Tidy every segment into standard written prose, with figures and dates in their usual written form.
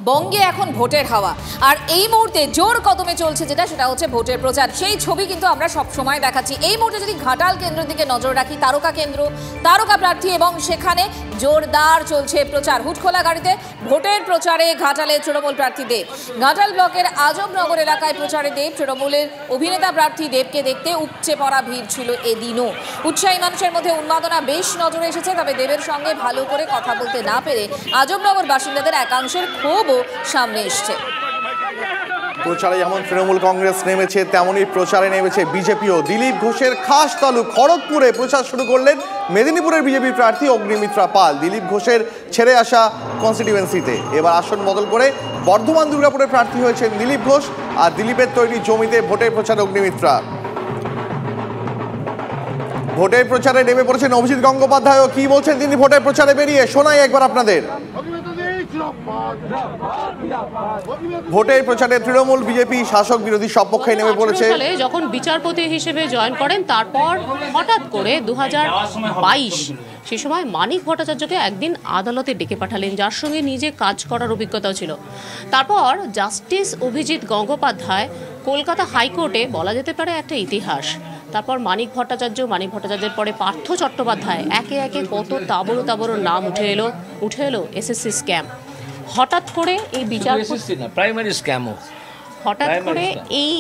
বঙ্গে এখন ভোটের হাওয়া আর এই মুহূর্তে জোর কদমে চলছে সেটা হচ্ছে ভোটের প্রচার। সেই ছবি কিন্তু আমরা সব সময় দেখাচ্ছি। এই মুহূর্তে যদি ঘাটাল কেন্দ্রের দিকে নজর রাখি, তারকা কেন্দ্র, তারকা প্রার্থী এবং সেখানে জোরদার চলছে প্রচার। হুটখোলা গাড়িতে ভোটের প্রচারে ঘাটালে তৃণমূল প্রার্থী দেব। ঘাটাল ব্লকের আজমনগর এলাকায় প্রচারে দেব। তৃণমূলের অভিনেতা প্রার্থী দেবকে দেখতে উপচে পড়া ভিড় ছিল এদিনও। উৎসাহী মানুষের মধ্যে উন্মাদনা বেশ নজরে এসেছে। তবে দেবের সঙ্গে ভালো করে কথা বলতে না পেরে আজমনগর বাসিন্দাদের একাংশের ক্ষোভও সামনে এসছে। প্রচারে যেমন তৃণমূল কংগ্রেস নেমেছে, তেমনই প্রচারে নেমেছে বিজেপিও। দিলীপ ঘোষের খাস তালুক খড়গপুরে প্রচার শুরু করলেন মেদিনীপুরের বিজেপি প্রার্থী অগ্নিমিত্রা পাল। দিলীপ ঘোষের ছেড়ে আসা কনস্টিটিউয়েন্সিতে এবার আসন বদল করে বর্ধমান দুর্গাপুরের প্রার্থী হয়েছেন দিলীপ ঘোষ। আর দিলীপের তৈরি জমিতে ভোটের প্রচার অগ্নিমিত্রা। ভোটের প্রচারে নেমে পড়েছেন অভিজিৎ গঙ্গোপাধ্যায়ও। কি বলছেন তিনি ভোটের প্রচারে বেরিয়ে? শোনাই একবার আপনাদের। ভোটের প্রচারে তৃণমূল বিজেপি শাসক বিরোধী সব পক্ষে নেমে পড়েছে। যখন বিচারপতি হিসেবে জয়েন করেন, তারপর হঠাৎ করে 2022 সেই সময় মানিক ভট্টাচার্যকে একদিন আদালতে ডেকে পাঠালেন, যার সঙ্গে নিজে কাজ করার অভিজ্ঞতাও ছিল। তারপর জাস্টিস অভিজিৎ গঙ্গোপাধ্যায় কলকাতা হাইকোর্টে বলা যেতে পারে একটা ইতিহাস। তারপর মানিক ভট্টাচার্যের পরে পার্থ চট্টোপাধ্যায়, একে একে কত তাবড়ো নাম উঠে এলো এসএসসি স্ক্যাম। হঠাৎ করে এই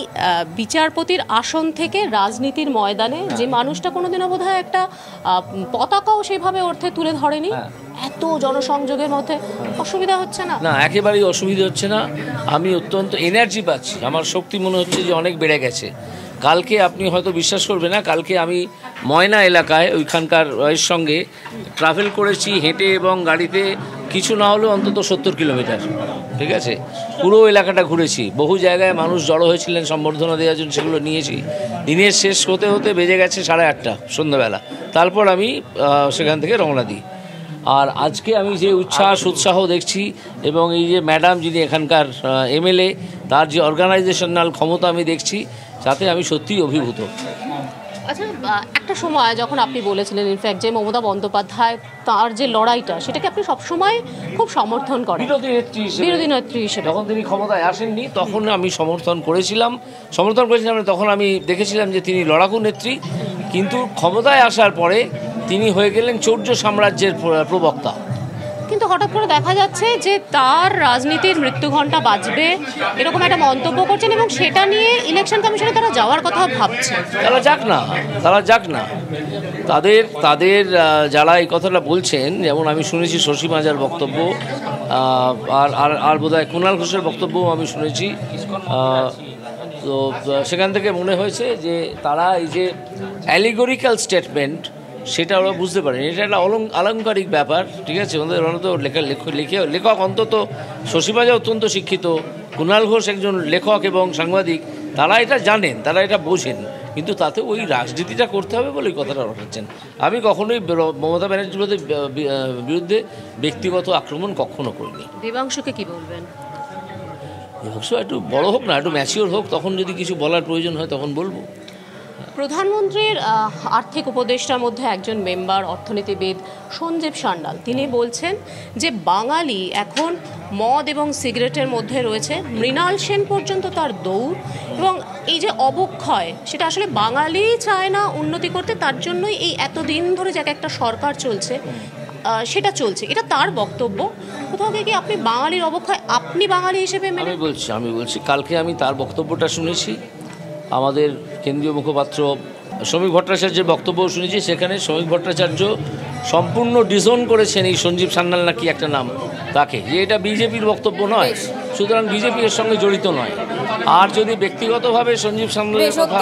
বিচারপতির আসন থেকে রাজনীতির ময়দানে যে মানুষটা কোনোদিনও বোধহয় একটা পতাকাও সেভাবে অর্থে তুলে ধরেনি, এত জনসংযোগের মধ্যে অসুবিধা হচ্ছে না? না, একেবারেই অসুবিধা হচ্ছে না। আমি অত্যন্ত এনার্জি পাচ্ছি, আমার শক্তি মনে হচ্ছে যে অনেক বেড়ে গেছে। কালকে আপনি হয়তো বিশ্বাস করবেন না, কালকে আমি ময়না এলাকায় ওইখানকার এর সঙ্গে ট্রাভেল করেছি, হেঁটে এবং গাড়িতে, কিছু না হলেও অন্তত 70 কিলোমিটার। ঠিক আছে, পুরো এলাকাটা ঘুরেছি। বহু জায়গায় মানুষ জড়ো হয়েছিলেন সম্বর্ধনা দেওয়ার জন্য, সেগুলো নিয়েছি। দিনের শেষ হতে হতে বেজে গেছে 8:30 সন্ধ্যাবেলা। তারপর আমি সেখান থেকে রওনা দিই। আর আজকে আমি যে উৎসাহ দেখছি এবং এই যে ম্যাডাম যিনি এখানকার এমএলএ, তার যে অর্গানাইজেশনাল ক্ষমতা আমি দেখছি, তাতে আমি সত্যিই অভিভূত। আচ্ছা, একটা সময় যখন আপনি বলেছিলেন ইনফ্যাক্ট যে মমতা বন্দ্যোপাধ্যায় তার যে লড়াইটা, সেটাকে আপনি সবসময় খুব সমর্থন করেন বিরোধী নেত্রী হিসেবে। যখন তিনি ক্ষমতায় আসেননি তখন আমি সমর্থন করেছিলাম। তখন আমি দেখেছিলাম যে তিনি লড়াকু নেত্রী, কিন্তু ক্ষমতায় আসার পরে তিনি হয়ে গেলেন চৌর্য সাম্রাজ্যের প্রবক্তা। কিন্তু হঠাৎ করে দেখা যাচ্ছে যে তার রাজনীতির মৃত্যুঘণ্টা বাজবে এরকম একটা মন্তব্য করছেন, এবং সেটা নিয়ে ইলেকশন কমিশনে তারা যাওয়ার কথা ভাবছে। তারা যাক না। তাদের যারা এই কথাটা বলছেন, যেমন আমি শুনেছি শশী মাজার বক্তব্য, আর বোধহয় কুণাল ঘোষের বক্তব্যও আমি শুনেছি। তো সেখান থেকে মনে হয়েছে যে তারা এই যে অ্যালিগোরিক্যাল স্টেটমেন্ট, সেটা ওরা বুঝতে পারেনি। এটা একটা আলংকারিক ব্যাপার। ঠিক আছে, ওরা তো লেখক, অন্তত শশী মাজা অত্যন্ত শিক্ষিত, কুণাল ঘোষ একজন লেখক এবং সাংবাদিক, তারা এটা জানেন, তারা এটা বোঝেন, কিন্তু তাতে ওই রাজনীতিটা করতে হবে বলে ওই কথাটা রাখাচ্ছেন। আমি কখনোই মমতা ব্যানার্জির বিরুদ্ধে ব্যক্তিগত আক্রমণ কখনো করিনি। দেবাংশুকে কি বলবেন? দেবাংশু একটু বড় হোক না, একটু ম্যাচিওর হোক, তখন যদি কিছু বলার প্রয়োজন হয় তখন বলবো। প্রধানমন্ত্রীর আর্থিক উপদেষ্টার মধ্যে একজন মেম্বার, অর্থনীতিবিদ সঞ্জীব সান্যাল, তিনি বলছেন যে বাঙালি এখন মদ এবং সিগারেটের মধ্যে রয়েছে। মৃণাল সেন পর্যন্ত তার দৌড়, এবং এই যে অবক্ষয়, সেটা আসলে বাঙালি চায় না উন্নতি করতে, তার জন্যই এই এতদিন ধরে যে একটা সরকার চলছে সেটা চলছে। এটা তার বক্তব্য। কোথাও কি আপনি বাঙালির অবক্ষয় আপনি বাঙালি হিসেবে আমি বলছি কালকে আমি তার বক্তব্যটা শুনেছি। আমাদের কেন্দ্রীয় মুখপাত্র শ্রমিক ভট্টাচার্যের বক্তব্যও শুনেছি। সেখানে শ্রমিক ভট্টাচার্য সম্পূর্ণ ডিসোন করেছেন এই সঞ্জীব সান্যাল নাকি একটা নাম, তাকে, যে এটা বিজেপির বক্তব্য নয়, সুতরাং বিজেপি এর সঙ্গে জড়িত নয়। আর যদি ব্যক্তিগতভাবে সঞ্জীব সান্যালের কথা,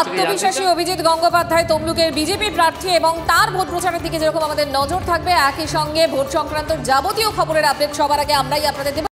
আত্মবিশ্বাসী অভিজিৎ গঙ্গোপাধ্যায় তমলুকের বিজেপি প্রার্থী, এবং তার ভোট প্রচারের দিকে যেরকম আমাদের নজর থাকবে, একই সঙ্গে ভোট সংক্রান্ত যাবতীয় খবরের আপডেট সবার আগে আমরাই আপনাদের দেব।